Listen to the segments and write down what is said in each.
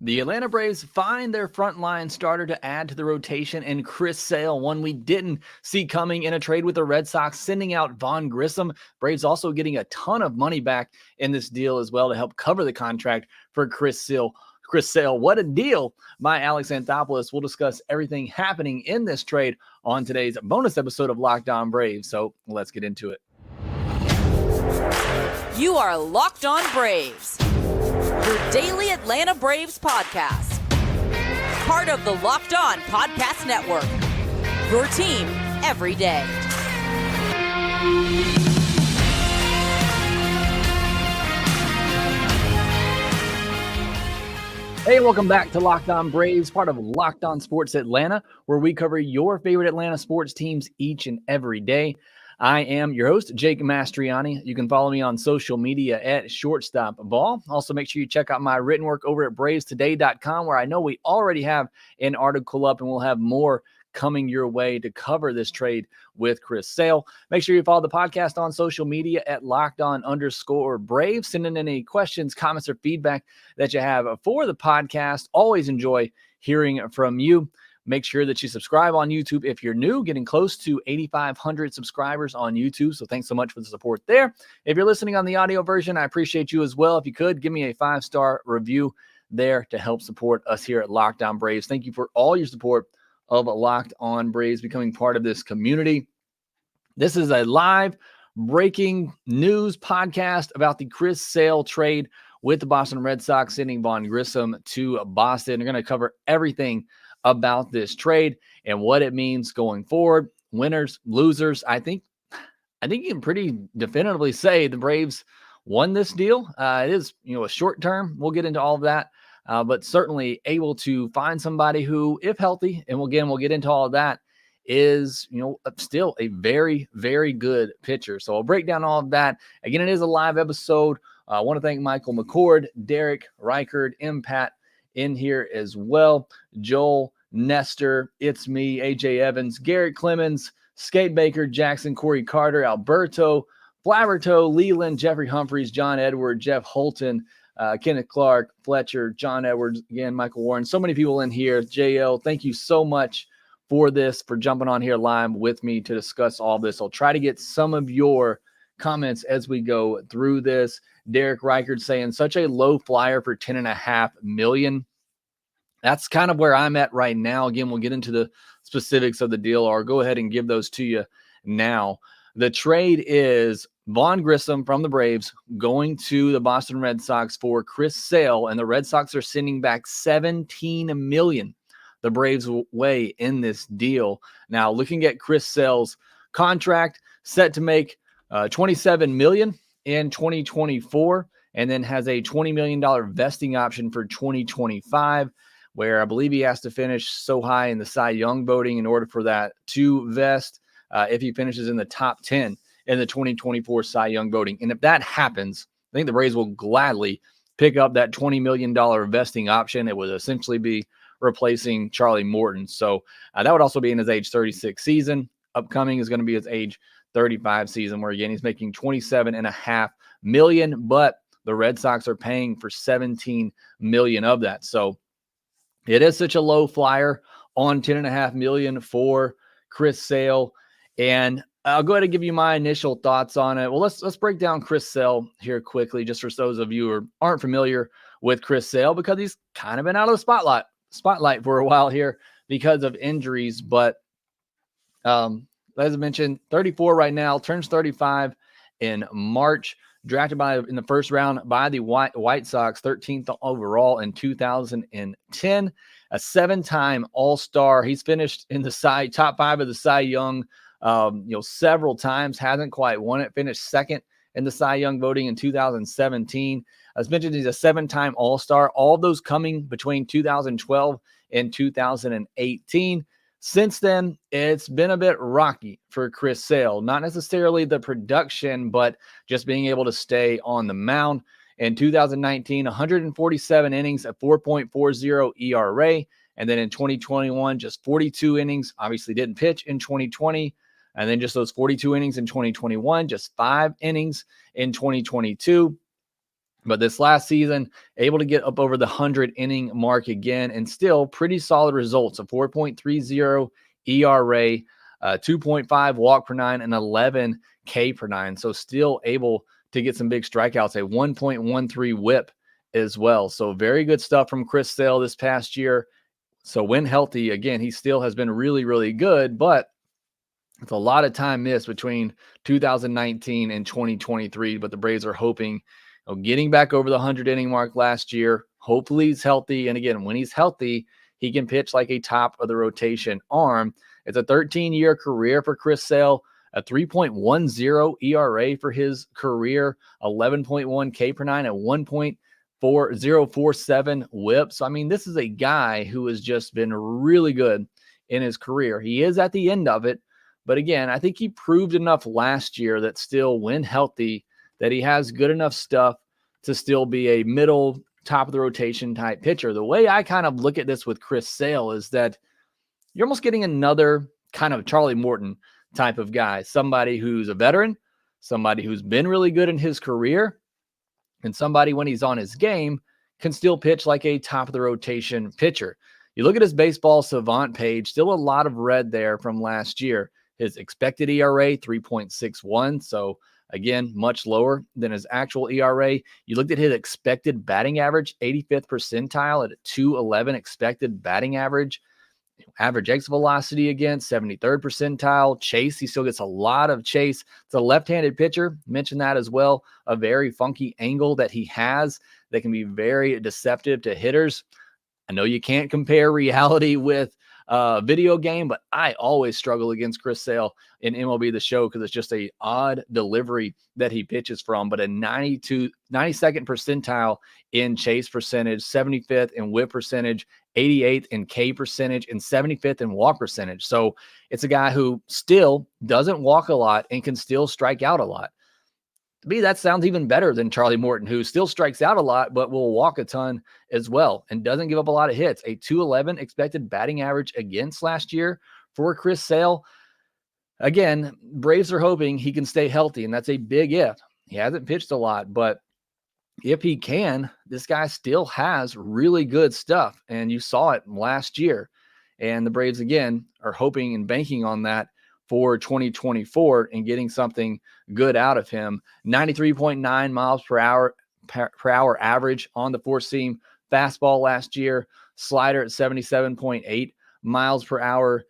The Atlanta Braves find their frontline starter to add to the rotation in Chris Sale, one we didn't see coming in a trade with the Red Sox, sending out Vaughn Grissom. Braves also getting a ton of money back in this deal as well to help cover the contract for Chris Sale. What a deal by Alex Anthopoulos. We'll discuss everything happening in this trade on today's bonus episode of Locked On Braves. So let's get into it. You are Locked On Braves, your daily Atlanta Braves podcast. Part of the Locked On Podcast Network, your team every day. Hey, welcome back to Locked On Braves, part of Locked On Sports Atlanta, where we cover your favorite Atlanta sports teams each and every day. I am your host, Jake Mastriani. You can follow me on social media at Shortstop Ball. Also, make sure you check out my written work over at BravesToday.com, where I know we already have an article up, and we'll have more coming your way to cover this trade with Chris Sale. Make sure you follow the podcast on social media at LockedOn_Braves. Send in any questions, comments, or feedback that you have for the podcast. Always enjoy hearing from you. Make sure that you subscribe on YouTube if you're new, getting close to 8,500 subscribers on YouTube. So thanks so much for the support there. If you're listening on the audio version, I appreciate you as well. If you could, give me a 5-star review there to help support us here at Locked On Braves. Thank you for all your support of Locked On Braves, becoming part of this community. This is a live breaking news podcast about the Chris Sale trade with the Boston Red Sox, sending Vaughn Grissom to Boston. We're going to cover everything about this trade and what it means going forward. Winners, losers. I think you can pretty definitively say the Braves won this deal. It is, a short term. We'll get into all of that. But certainly able to find somebody who, if healthy, and we'll get into all of that, is, still a very, very good pitcher. So I'll break down all of that. Again, it is a live episode. I want to thank Michael McCord, Derek Reichard, Pat in here as well. Joel, Nestor, it's me, AJ Evans, Garrett Clemens, Skate Baker, Jackson, Corey Carter, Alberto, Flaverto, Leland, Jeffrey Humphreys, John Edward, Jeff Holton, Kenneth Clark, Fletcher, John Edwards, again, Michael Warren. So many people in here. JL, thank you so much for jumping on here live with me to discuss all this. I'll try to get some of your comments as we go through this. Derek Reichard saying such a low flyer for $10.5 million. That's kind of where I'm at right now. Again, we'll get into the specifics of the deal, or go ahead and give those to you now. The trade is Vaughn Grissom from the Braves going to the Boston Red Sox for Chris Sale, and the Red Sox are sending back $17 million the Braves way in this deal. Now, looking at Chris Sale's contract, set to make $27 million in 2024, and then has a $20 million vesting option for 2025, where I believe he has to finish so high in the Cy Young voting in order for that to vest. If he finishes in the top 10 in the 2024 Cy Young voting. And if that happens, I think the Braves will gladly pick up that $20 million vesting option. It would essentially be replacing Charlie Morton. So that would also be in his age 36 season. Upcoming is going to be his age 35 season, where again, he's making $27.5 million, but the Red Sox are paying for $17 million of that. So it is such a low flyer on $10.5 million for Chris Sale. And I'll go ahead and give you my initial thoughts on it. Well, let's break down Chris Sale here quickly, just for those of you who aren't familiar with Chris Sale, because he's kind of been out of the spotlight for a while here because of injuries. But as I mentioned, 34 right now, turns 35 in March. Drafted in the first round by the White Sox, 13th overall in 2010. A 7-time All-Star. He's finished in the top 5 of the Cy Young several times, hasn't quite won it, finished second in the Cy Young voting in 2017. As mentioned, he's a 7-time All-Star, all of those coming between 2012 and 2018. Since then, it's been a bit rocky for Chris Sale. Not necessarily the production, but just being able to stay on the mound. In 2019, 147 innings at 4.40 ERA. And then in 2021, just 42 innings. Obviously didn't pitch in 2020. And then just those 42 innings in 2021, just 5 innings in 2022. But this last season, able to get up over the 100 inning mark again, and still pretty solid results. A 4.30 ERA, 2.5 walk per nine, and 11 K per nine. So still able to get some big strikeouts, a 1.13 whip as well. So very good stuff from Chris Sale this past year. So when healthy, again, he still has been really, really good, but it's a lot of time missed between 2019 and 2023. But the Braves are hoping, getting back over the 100 inning mark last year. Hopefully he's healthy. And again, when he's healthy, he can pitch like a top of the rotation arm. It's a 13-year career for Chris Sale, a 3.10 ERA for his career, 11.1 K per nine, and 1.4047 whip. So, I mean, this is a guy who has just been really good in his career. He is at the end of it. But again, I think he proved enough last year that still, when healthy, that he has good enough stuff to still be a middle, top of the rotation type pitcher. The way I kind of look at this with Chris Sale is that you're almost getting another kind of Charlie Morton type of guy, somebody who's a veteran, somebody who's been really good in his career, and somebody when he's on his game can still pitch like a top of the rotation pitcher. You look at his baseball savant page, still a lot of red there from last year. His expected ERA, 3.61. So again, much lower than his actual ERA. You looked at his expected batting average, 85th percentile at a 211 expected batting average. Average exit velocity again, 73rd percentile. Chase, he still gets a lot of chase. It's a left-handed pitcher. Mentioned that as well. A very funky angle that he has that can be very deceptive to hitters. I know you can't compare reality with video game, but I always struggle against Chris Sale in MLB The Show because it's just a odd delivery that he pitches from. But a 92nd percentile in chase percentage, 75th in whip percentage, 88th in K percentage, and 75th in walk percentage. So it's a guy who still doesn't walk a lot and can still strike out a lot. To me, that sounds even better than Charlie Morton, who still strikes out a lot, but will walk a ton as well and doesn't give up a lot of hits. A 211 expected batting average against last year for Chris Sale. Again, Braves are hoping he can stay healthy, and that's a big if. He hasn't pitched a lot, but if he can, this guy still has really good stuff, and you saw it last year. And the Braves, again, are hoping and banking on that for 2024 and getting something good out of him. 93.9 miles per hour average on the four-seam fastball last year. Slider at 77.8 miles per hour,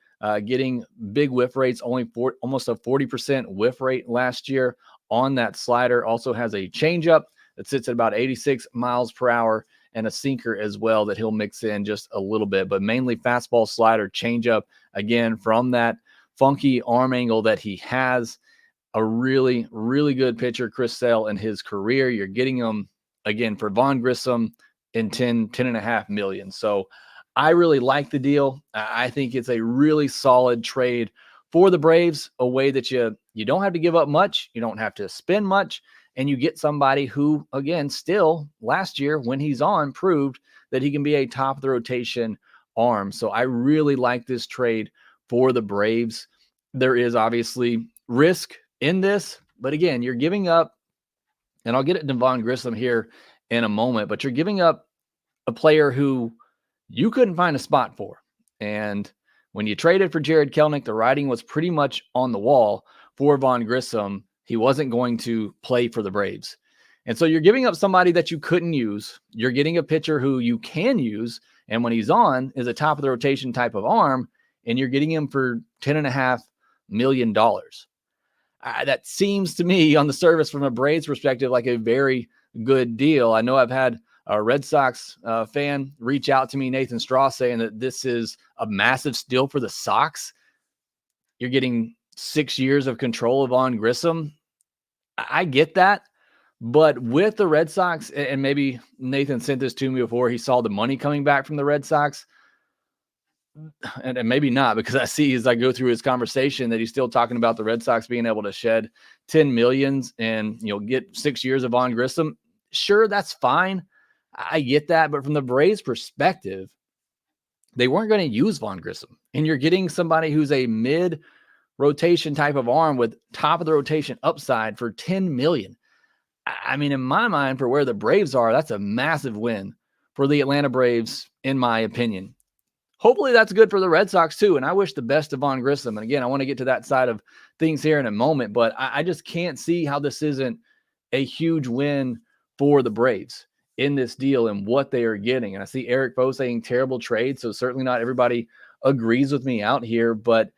getting big whiff rates, almost a 40% whiff rate last year on that slider. Also has a changeup that sits at about 86 miles per hour and a sinker as well that he'll mix in just a little bit, but mainly fastball, slider, changeup. Again, from that funky arm angle that he has. A really, really good pitcher, Chris Sale, in his career. You're getting him, again, for Vaughn Grissom in $10.5 million. So I really like the deal. I think it's a really solid trade for the Braves, a way that you don't have to give up much. You don't have to spend much. And you get somebody who, again, still last year when he's on, proved that he can be a top of the rotation arm. So I really like this trade for the Braves. There is obviously risk in this, but again, you're giving up, and I'll get it to Vaughn Grissom here in a moment, but you're giving up a player who you couldn't find a spot for. And when you traded for Jared Kelenic, the writing was pretty much on the wall for Vaughn Grissom. He wasn't going to play for the Braves. And so you're giving up somebody that you couldn't use. You're getting a pitcher who you can use, and when he's on is a top of the rotation type of arm, and you're getting him for $10.5 million. That seems to me on the surface from a Braves perspective like a very good deal. I know I've had a Red Sox fan reach out to me, Nathan Straw, saying that this is a massive steal for the Sox. You're getting 6 years of control of Vaughn Grissom. I get that. But with the Red Sox, and maybe Nathan sent this to me before he saw the money coming back from the Red Sox, and maybe not, because I see as I go through his conversation that he's still talking about the Red Sox being able to shed $10 million and, get 6 years of Vaughn Grissom. Sure, that's fine. I get that. But from the Braves perspective, they weren't going to use Vaughn Grissom. And you're getting somebody who's a mid-rotation type of arm with top of the rotation upside for $10 million. I mean, in my mind, for where the Braves are, that's a massive win for the Atlanta Braves, in my opinion. Hopefully that's good for the Red Sox too. And I wish the best of Vaughn Grissom. And again, I want to get to that side of things here in a moment, but I just can't see how this isn't a huge win for the Braves in this deal and what they are getting. And I see Eric Foe saying terrible trade. So certainly not everybody agrees with me out here, but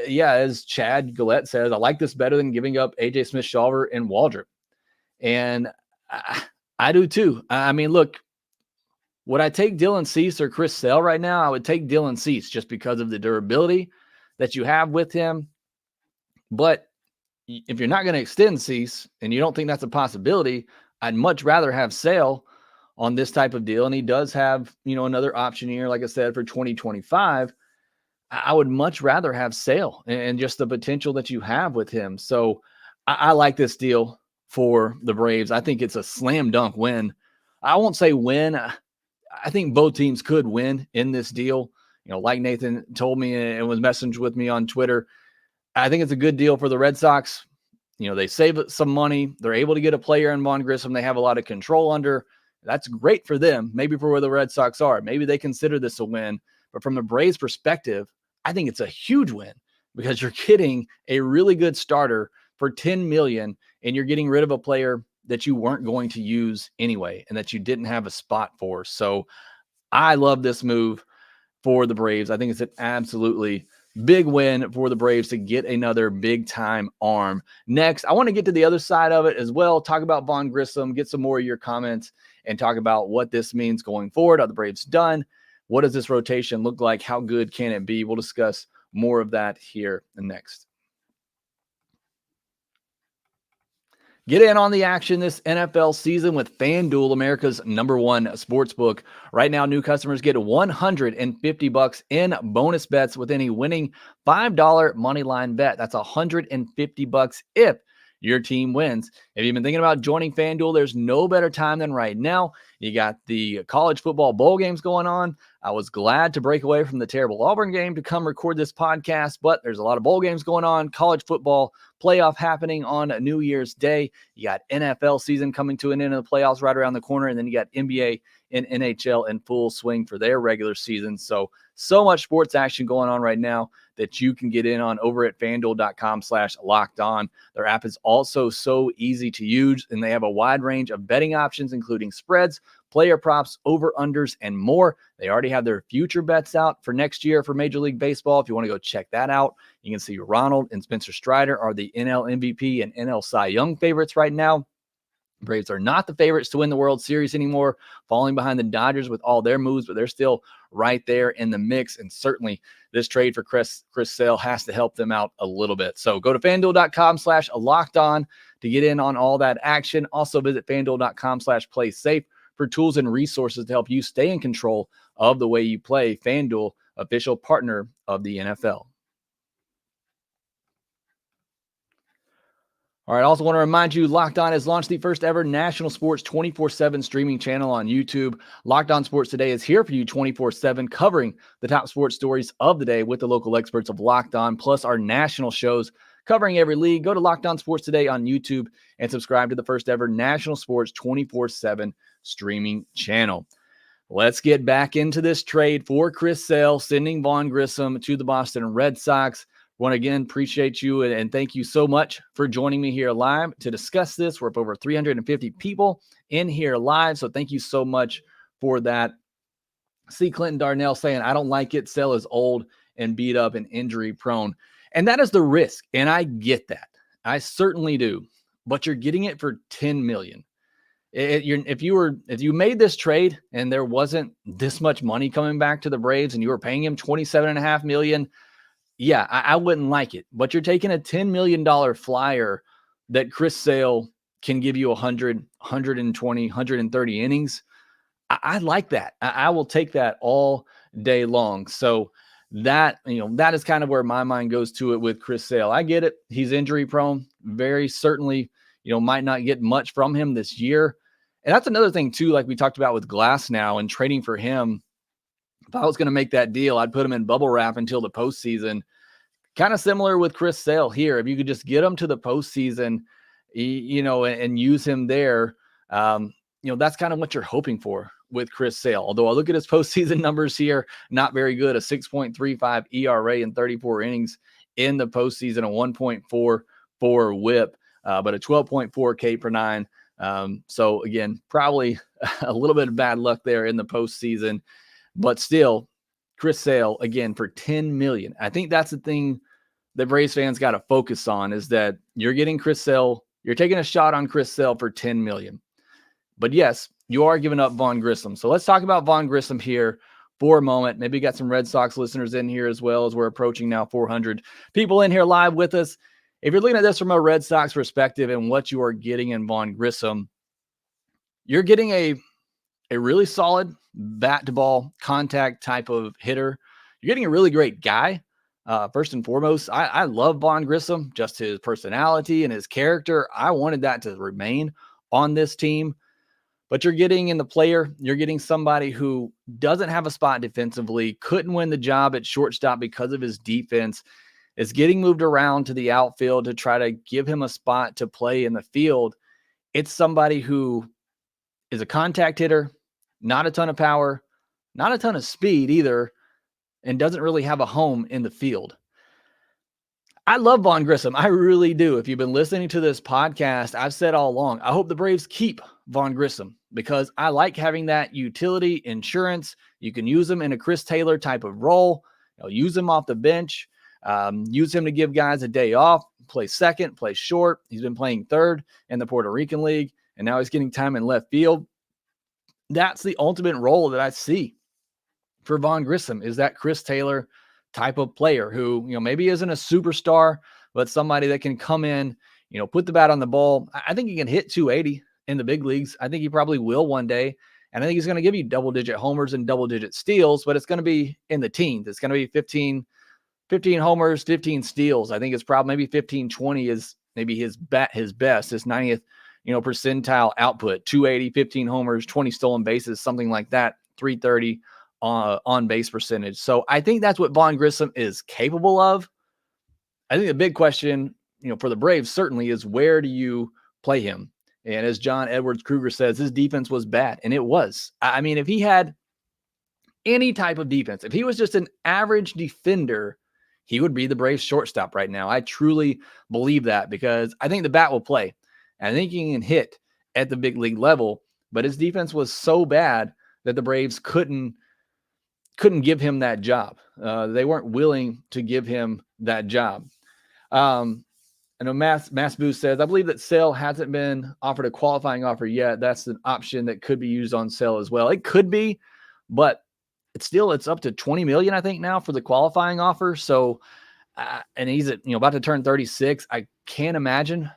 yeah, as Chad Gillette says, I like this better than giving up AJ Smith-Shawver and Waldrop. And I do too. I mean, look, would I take Dylan Cease or Chris Sale right now? I would take Dylan Cease just because of the durability that you have with him. But if you're not going to extend Cease and you don't think that's a possibility, I'd much rather have Sale on this type of deal. And he does have, another option here, like I said, for 2025. I would much rather have Sale and just the potential that you have with him. So I like this deal for the Braves. I think it's a slam dunk win. I won't say win. I think both teams could win in this deal. Like Nathan told me and was messaged with me on Twitter, I think it's a good deal for the Red Sox. They save some money. They're able to get a player in Vaughn Grissom they have a lot of control under. That's great for them, maybe for where the Red Sox are. Maybe they consider this a win. But from the Braves' perspective, I think it's a huge win because you're getting a really good starter for $10 million, and you're getting rid of a player that you weren't going to use anyway and that you didn't have a spot for. So I love this move for the Braves. I think it's an absolutely big win for the Braves to get another big-time arm. Next, I want to get to the other side of it as well, talk about Vaughn Grissom, get some more of your comments, and talk about what this means going forward. Are the Braves done? What does this rotation look like? How good can it be? We'll discuss more of that here next. Get in on the action this NFL season with FanDuel, America's #1 sportsbook. Right now, new customers get $150 in bonus bets with any winning $5 moneyline bet. That's $150 if your team wins. If you've been thinking about joining FanDuel, there's no better time than right now. You got the college football bowl games going on. I was glad to break away from the terrible Auburn game to come record this podcast, but there's a lot of bowl games going on, college football playoff happening on New Year's Day. You got NFL season coming to an end of the playoffs right around the corner, and then you got NBA and NHL in full swing for their regular season. So much sports action going on right now that you can get in on over at FanDuel.com/lockedon. Their app is also so easy to use, and they have a wide range of betting options, including spreads, player props, over-unders, and more. They already have their future bets out for next year for Major League Baseball. If you want to go check that out, you can see Ronald and Spencer Strider are the NL MVP and NL Cy Young favorites right now. Braves are not the favorites to win the World Series anymore, falling behind the Dodgers with all their moves, but they're still right there in the mix. And certainly this trade for Chris Sale has to help them out a little bit. So go to FanDuel.com/lockedon to get in on all that action. Also visit FanDuel.com/playsafe for tools and resources to help you stay in control of the way you play. FanDuel, official partner of the NFL. All right, I also want to remind you, Locked On has launched the first ever national sports 24/7 streaming channel on YouTube. Locked On Sports Today is here for you 24/7, covering the top sports stories of the day with the local experts of Locked On, plus our national shows covering every league. Go to Locked On Sports Today on YouTube and subscribe to the first ever national sports 24/7 streaming channel. Let's get back into this trade for Chris Sale, sending Vaughn Grissom to the Boston Red Sox. Want to again appreciate you and thank you so much for joining me here live to discuss this. We're up over 350 people in here live, so thank you so much for that. See Clinton Darnell saying, I don't like it. Sale is old and beat up and injury prone. And that is the risk, and I get that. I certainly do. But you're getting it for $10 million. If you made this trade and there wasn't this much money coming back to the Braves and you were paying him $27.5 million, yeah, I wouldn't like it. But you're taking a $10 million flyer that Chris Sale can give you 100, 120, 130 innings. I like that. I will take that all day long. So that is kind of where my mind goes to it with Chris Sale. I get it. He's injury prone. Very certainly, might not get much from him this year. And that's another thing too, like we talked about with Glass now and trading for him. If I was going to make that deal, I'd put him in bubble wrap until the postseason. Kind of similar with Chris Sale here. If you could just get him to the postseason, and use him there. That's kind of what you're hoping for with Chris Sale. Although I look at his postseason numbers here, not very good. A 6.35 ERA in 34 innings in the postseason, a 1.44 WHIP, but a 12.4 K per nine. So again, probably a little bit of bad luck there in the postseason, but still, Chris Sale again for $10 million. I think that's the thing that Braves fans got to focus on, is that you're getting Chris Sale. You're taking a shot on Chris Sale for $10 million. But yes, you are giving up Vaughn Grissom. So let's talk about Vaughn Grissom here for a moment. Maybe got some Red Sox listeners in here as well, as we're approaching now 400 people in here live with us. If you're looking at this from a Red Sox perspective and what you are getting in Vaughn Grissom, you're getting a really solid bat-to-ball contact type of hitter. You're getting a really great guy. First and foremost, I love Vaughn Grissom, just his personality and his character. I wanted that to remain on this team. But you're getting in the player, you're getting somebody who doesn't have a spot defensively, couldn't win the job at shortstop because of his defense, is getting moved around to the outfield to try to give him a spot to play in the field. It's somebody who is a contact hitter, not a ton of power, not a ton of speed either, and doesn't really have a home in the field. I love Vaughn Grissom. I really do. If you've been listening to this podcast, I've said all along, I hope the Braves keep Vaughn Grissom because I like having that utility insurance. You can use him in a Chris Taylor type of role. Use him off the bench. Use him to give guys a day off, play second, play short. He's been playing third in the Puerto Rican League, and now he's getting time in left field. That's the ultimate role that I see for Vaughn Grissom, is that Chris Taylor type of player who, maybe isn't a superstar, but somebody that can come in, put the bat on the ball. I think he can hit 280 in the big leagues. I think he probably will one day. And I think he's going to give you double-digit homers and double-digit steals, but it's going to be in the teens. It's going to be 15 homers, 15 steals. I think it's probably maybe 15, 20 is maybe his best, his 90th, percentile output. 280, 15 homers, 20 stolen bases, something like that. 330 on base percentage. So I think that's what Vaughn Grissom is capable of. I think the big question, for the Braves certainly is, where do you play him? And as John Edwards Kruger says, his defense was bad, and it was. I mean, if he had any type of defense, if he was just an average defender, he would be the Braves shortstop right now. I truly believe that, because I think the bat will play. And I think he can hit at the big league level, but his defense was so bad that the Braves couldn't give him that job. They weren't willing to give him that job. I know Mass Boost says, I believe that Sale hasn't been offered a qualifying offer yet. That's an option that could be used on Sale as well. It could be, but it's up to $20 million, I think, now for the qualifying offer. So, and he's about to turn 36. I can't imagine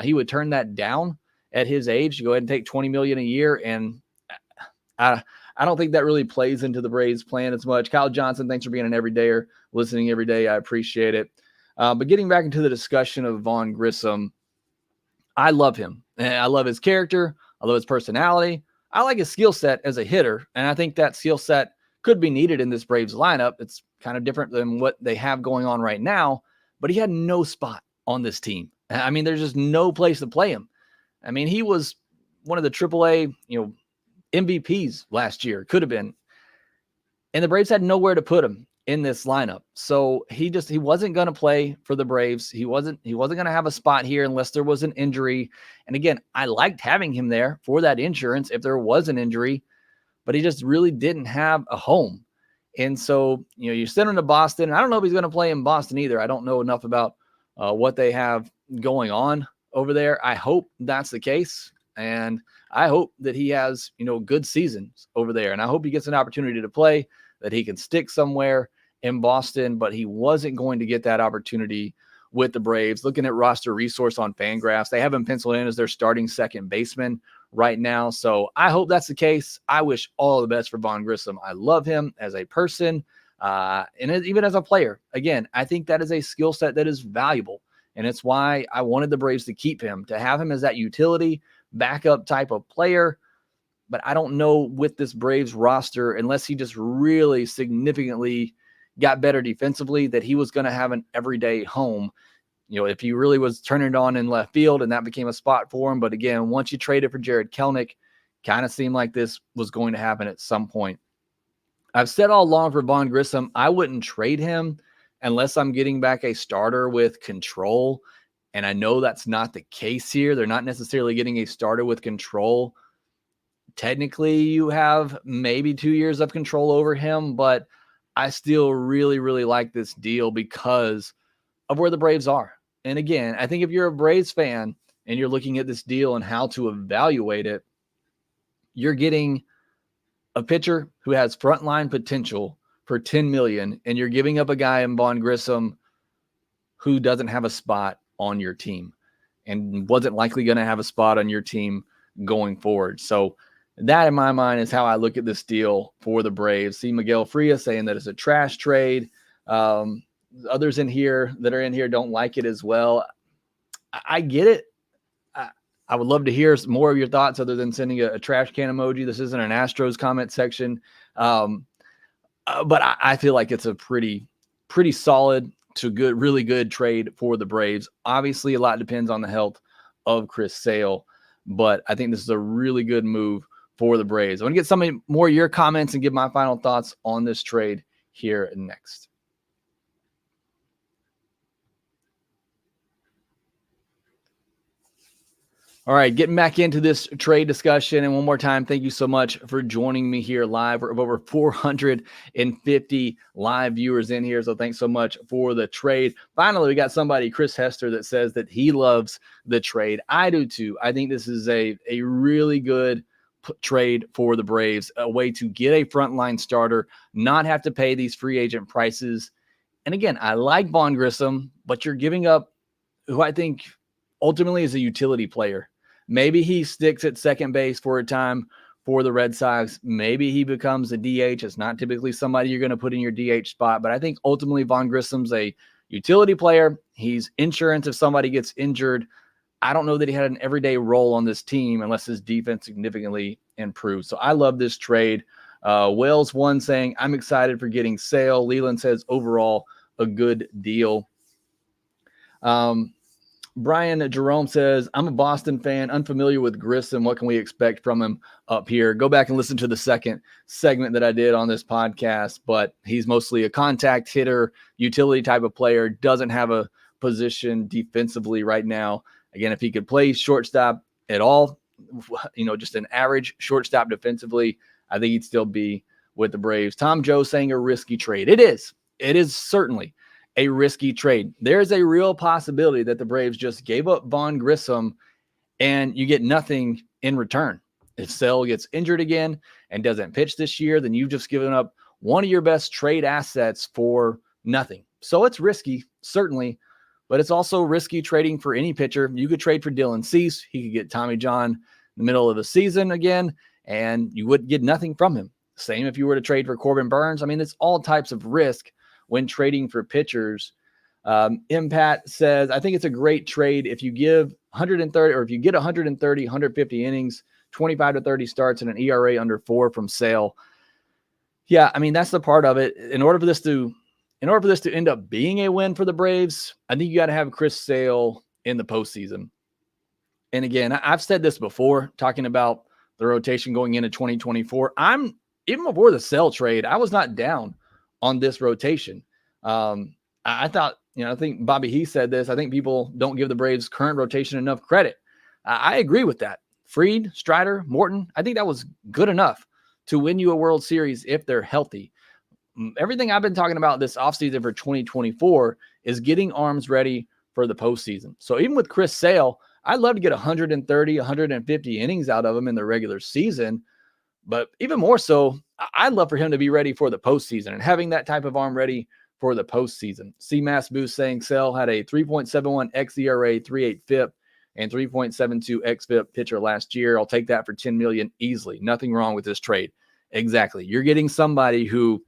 he would turn that down at his age to go ahead and take $20 million a year. And I don't think that really plays into the Braves plan as much. Kyle Johnson, thanks for being an everydayer, listening every day. I appreciate it. But getting back into the discussion of Vaughn Grissom, I love him. And I love his character. I love his personality. I like his skill set as a hitter. And I think that skill set could be needed in this Braves lineup. It's kind of different than what they have going on right now, but he had no spot on this team. I mean, there's just no place to play him. I mean, he was one of the AAA, MVPs last year, could have been. And the Braves had nowhere to put him in this lineup. So he wasn't going to play for the Braves. He wasn't going to have a spot here unless there was an injury. And again, I liked having him there for that insurance if there was an injury, but he just really didn't have a home. And so, you send him to Boston. I don't know if he's going to play in Boston either. I don't know enough about what they have going on over there. I hope that's the case. And I hope that he has, good seasons over there. And I hope he gets an opportunity to play, that he can stick somewhere in Boston, but he wasn't going to get that opportunity with the Braves. Looking at roster resource on FanGraphs, they have him penciled in as their starting second baseman right now. So I hope that's the case. I wish all the best for Vaughn Grissom. I love him as a person and even as a player. Again, I think that is a skill set that is valuable. And it's why I wanted the Braves to keep him, to have him as that utility backup type of player. But I don't know with this Braves roster, unless he just really significantly got better defensively, that he was going to have an everyday home if he really was turning it on in left field and that became a spot for him. But again, once you traded for Jared Kelenic, kind of seemed like this was going to happen at some point. I've said all along for Vaughn Grissom, I wouldn't trade him unless I'm getting back a starter with control. And I know that's not the case here. They're not necessarily getting a starter with control. Technically, you have maybe 2 years of control over him, but I still really, really like this deal because of where the Braves are. And again, I think if you're a Braves fan and you're looking at this deal and how to evaluate it, you're getting a pitcher who has frontline potential for $10 million, and you're giving up a guy in Vaughn Grissom who doesn't have a spot on your team and wasn't likely going to have a spot on your team going forward. So that, in my mind, is how I look at this deal for the Braves. See Miguel Frias saying that it's a trash trade. Others in here that are in here don't like it as well. I get it. I would love to hear more of your thoughts other than sending a trash can emoji. This isn't an Astros comment section. But I feel like it's a pretty solid to good, really good trade for the Braves. Obviously, a lot depends on the health of Chris Sale, but I think this is a really good move for the Braves. I want to get some more of your comments and give my final thoughts on this trade here next. All right, getting back into this trade discussion. And one more time, thank you so much for joining me here live. We're over 450 live viewers in here. So thanks so much for the trade. Finally, we got somebody, Chris Hester, that says that he loves the trade. I do too. I think this is a really good trade for the Braves, a way to get a frontline starter, not have to pay these free agent prices. And again, I like Vaughn Grissom, but you're giving up who I think ultimately is a utility player. Maybe he sticks at second base for a time for the Red Sox. Maybe he becomes a DH. It's not typically somebody you're going to put in your DH spot, but I think ultimately Vaughn Grissom's a utility player. He's insurance if somebody gets injured. I don't know that he had an everyday role on this team unless his defense significantly improved. So I love this trade. Wales one saying, I'm excited for getting Sale. Leland says overall a good deal. Brian Jerome says, I'm a Boston fan, unfamiliar with Grissom. What can we expect from him up here? Go back and listen to the second segment that I did on this podcast, but he's mostly a contact hitter, utility type of player, doesn't have a position defensively right now. Again, if he could play shortstop at all, just an average shortstop defensively, I think he'd still be with the Braves. Tom Joe saying a risky trade. It is certainly a risky trade. There's a real possibility that the Braves just gave up Vaughn Grissom and you get nothing in return. If Sale gets injured again and doesn't pitch this year, then you've just given up one of your best trade assets for nothing. So it's risky, certainly, but it's also risky trading for any pitcher. You could trade for Dylan Cease. He could get Tommy John in the middle of the season again, and you would get nothing from him. Same if you were to trade for Corbin Burns. I mean, it's all types of risk when trading for pitchers. Impact says, I think it's a great trade if you give 130 or if you get 130, 150 innings, 25 to 30 starts and an ERA under 4 from Sale. Yeah, I mean, that's the part of it. In order for this to end up being a win for the Braves, I think you got to have Chris Sale in the postseason. And again, I've said this before, talking about the rotation going into 2024. Even before the Sale trade, I was not down on this rotation. I thought, I think Bobby He said this. I think people don't give the Braves' current rotation enough credit. I agree with that. Fried, Strider, Morton, I think that was good enough to win you a World Series if they're healthy. Everything I've been talking about this offseason for 2024 is getting arms ready for the postseason. So even with Chris Sale, I'd love to get 130, 150 innings out of him in the regular season. But even more so, I'd love for him to be ready for the postseason and having that type of arm ready for the postseason. C-Mass Boost saying Sale had a 3.71 xERA, 3.8 FIP, and 3.72 xFIP pitcher last year. I'll take that for $10 million easily. Nothing wrong with this trade. Exactly. You're getting somebody who,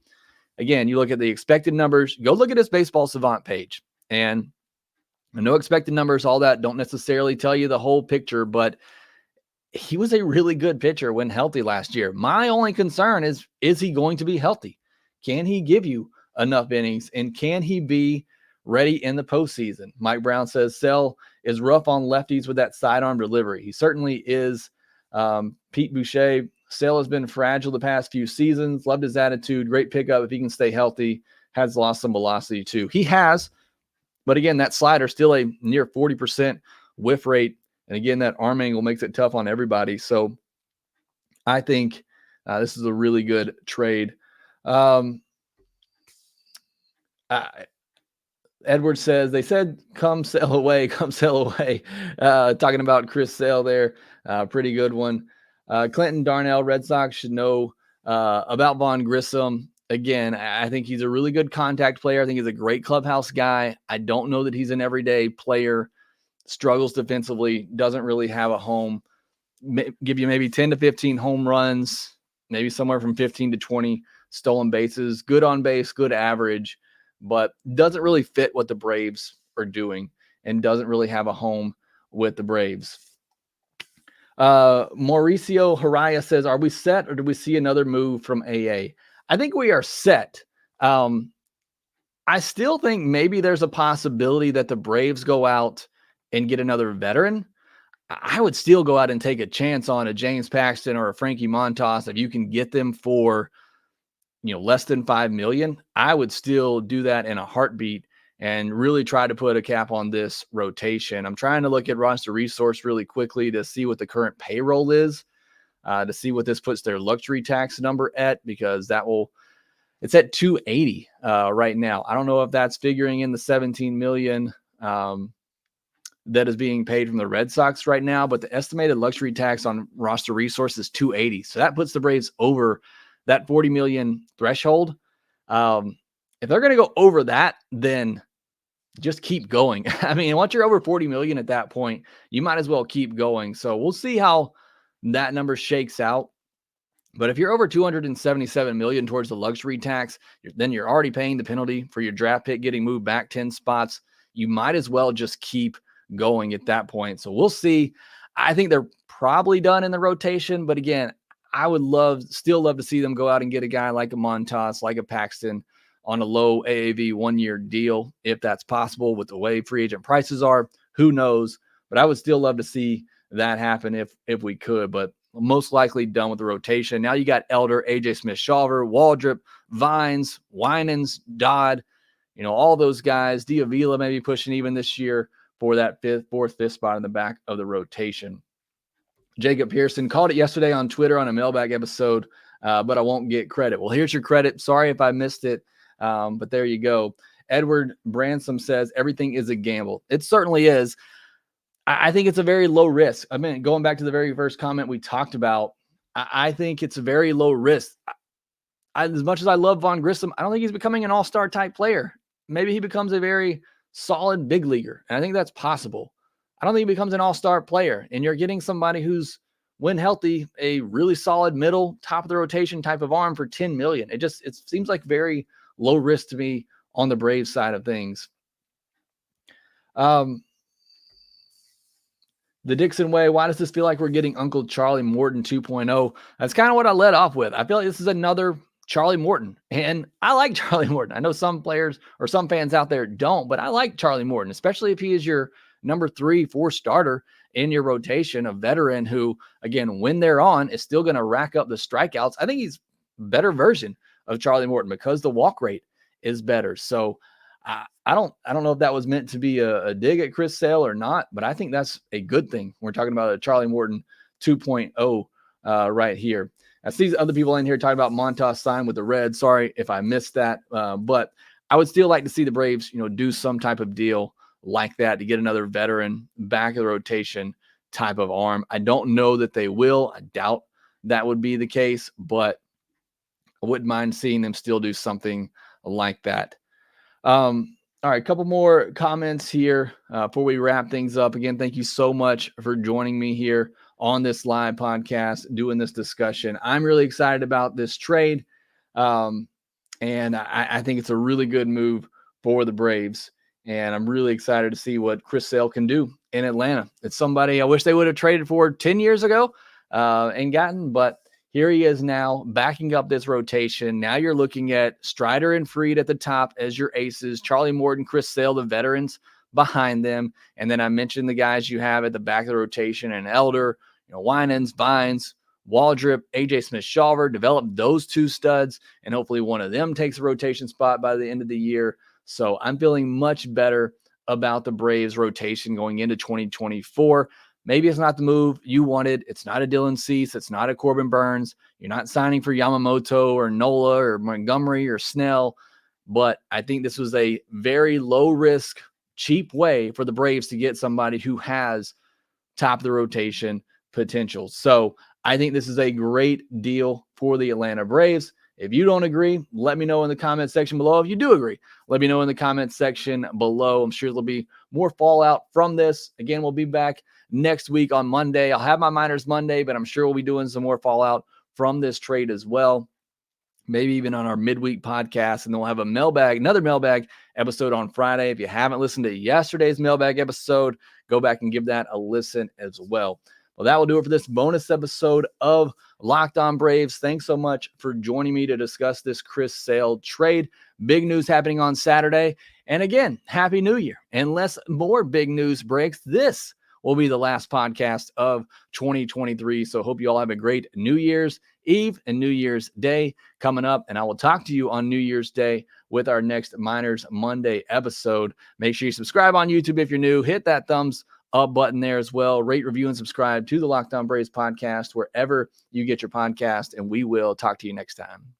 again, you look at the expected numbers. Go look at his Baseball Savant page. And no expected numbers, all that don't necessarily tell you the whole picture, but he was a really good pitcher when healthy last year. My only concern is he going to be healthy? Can he give you enough innings? And can he be ready in the postseason. Mike Brown says Sale is rough on lefties with that sidearm delivery. He certainly is. Pete Boucher, Sale has been fragile the past few seasons. Loved his attitude. Great pickup if he can stay healthy. Has lost some velocity too. He has, but again, that slider still a near 40% whiff rate. And again, that arm angle makes it tough on everybody. So I think this is a really good trade. Edward says, they said, come sell away, come sell away. Talking about Chris Sale there. Pretty good one. Clinton Darnell, Red Sox should know about Vaughn Grissom. Again, I think he's a really good contact player. I think he's a great clubhouse guy. I don't know that he's an everyday player. Struggles defensively, doesn't really have a home. Give you maybe 10 to 15 home runs, maybe somewhere from 15 to 20 stolen bases. Good on base, good average, but doesn't really fit what the Braves are doing and doesn't really have a home with the Braves. Mauricio Haraya says, are we set or do we see another move from AA? I think we are set. I still think maybe there's a possibility that the Braves go out and get another veteran. I would still go out and take a chance on a James Paxton or a Frankie Montas. If you can get them for, less than $5 million, I would still do that in a heartbeat and really try to put a cap on this rotation. I'm trying to look at roster resource really quickly to see what the current payroll is, to see what this puts their luxury tax number at, because it's at 280 right now. I don't know if that's figuring in the 17 million that is being paid from the Red Sox right now, but the estimated luxury tax on roster resource is 280. So that puts the Braves over that 40 million threshold. If they're going to go over that, then just keep going. I mean, once you're over 40 million at that point, you might as well keep going. So we'll see how that number shakes out. But if you're over 277 million towards the luxury tax, then you're already paying the penalty for your draft pick getting moved back 10 spots. You might as well just keep going at that point. So we'll see. I think they're probably done in the rotation, but again, I would still love to see them go out and get a guy like a Montas, like a Paxton on a low AAV 1-year deal, if that's possible with the way free agent prices are. Who knows? But I would still love to see that happen if we could, but most likely done with the rotation. Now you got Elder, AJ Smith-Shawver, Waldrop, Vines, Winans, Dodd, all those guys. D'Avila maybe pushing even this year for that fourth, fifth spot in the back of the rotation. Jacob Pearson called it yesterday on Twitter on a mailbag episode, but I won't get credit. Well, here's your credit. Sorry if I missed it, but there you go. Edward Bransom says everything is a gamble. It certainly is. I think it's a very low risk. I mean, going back to the very first comment we talked about, I think it's a very low risk. As much as I love Vaughn Grissom, I don't think he's becoming an all-star type player. Maybe he becomes a very solid big leaguer, and I think that's possible. I don't think he becomes an all-star player, and you're getting somebody who's, when healthy, a really solid middle, top of the rotation type of arm for $10 million. It seems like very low risk to me on the Braves side of things. The Dixon Way, why does this feel like we're getting Uncle Charlie Morton 2.0? That's kind of what I led off with. I feel like this is another Charlie Morton, and I like Charlie Morton. I know some players or some fans out there don't, but I like Charlie Morton, especially if he is your number 3-4 starter in your rotation, a veteran who, again, when they're on, is still going to rack up the strikeouts. I think he's a better version of Charlie Morton because the walk rate is better. So I don't know if that was meant to be a dig at Chris Sale or not, but I think that's a good thing. We're talking about a Charlie Morton 2.0 right here. I see other people in here talking about Montas sign with the Reds. Sorry if I missed that, but I would still like to see the Braves, do some type of deal like that to get another veteran back of the rotation type of arm. I don't know that they will. I doubt that would be the case, but I wouldn't mind seeing them still do something like that. All right, a couple more comments here before we wrap things up. Again, thank you so much for joining me here on this live podcast, doing this discussion. I'm really excited about this trade, and I think it's a really good move for the Braves. And I'm really excited to see what Chris Sale can do in Atlanta. It's somebody I wish they would have traded for 10 years ago and gotten, but Here he is now backing up this rotation. Now you're looking at Strider and Fried at the top as your aces, Charlie Morton, Chris Sale, the veterans behind them. And then I mentioned the guys you have at the back of the rotation, and Elder, Winans, Vines, Waldrop, AJ Smith-Shawver. Develop those two studs, and hopefully one of them takes a rotation spot by the end of the year. So I'm feeling much better about the Braves rotation going into 2024. Maybe it's not the move you wanted. It's not a Dylan Cease. It's not a Corbin Burns. You're not signing for Yamamoto or Nola or Montgomery or Snell. But I think this was a very low risk, cheap way for the Braves to get somebody who has top of the rotation potential. So I think this is a great deal for the Atlanta Braves. If you don't agree, let me know in the comment section below. If you do agree, let me know in the comment section below. I'm sure there'll be more fallout from this. Again, we'll be back next week on Monday. I'll have my Minors Monday, but I'm sure we'll be doing some more fallout from this trade as well. Maybe even on our midweek podcast, and then we'll have another mailbag episode on Friday. If you haven't listened to yesterday's mailbag episode, go back and give that a listen as well. Well, that will do it for this bonus episode of Locked On Braves. Thanks so much for joining me to discuss this Chris Sale trade. Big news happening on Saturday. And again, Happy New Year. Unless more big news breaks, this will be the last podcast of 2023. So hope you all have a great New Year's Eve and New Year's Day coming up. And I will talk to you on New Year's Day with our next Minors Monday episode. Make sure you subscribe on YouTube if you're new. Hit that thumbs up button there as well. Rate, review, and subscribe to the Locked On Braves podcast wherever you get your podcast. And we will talk to you next time.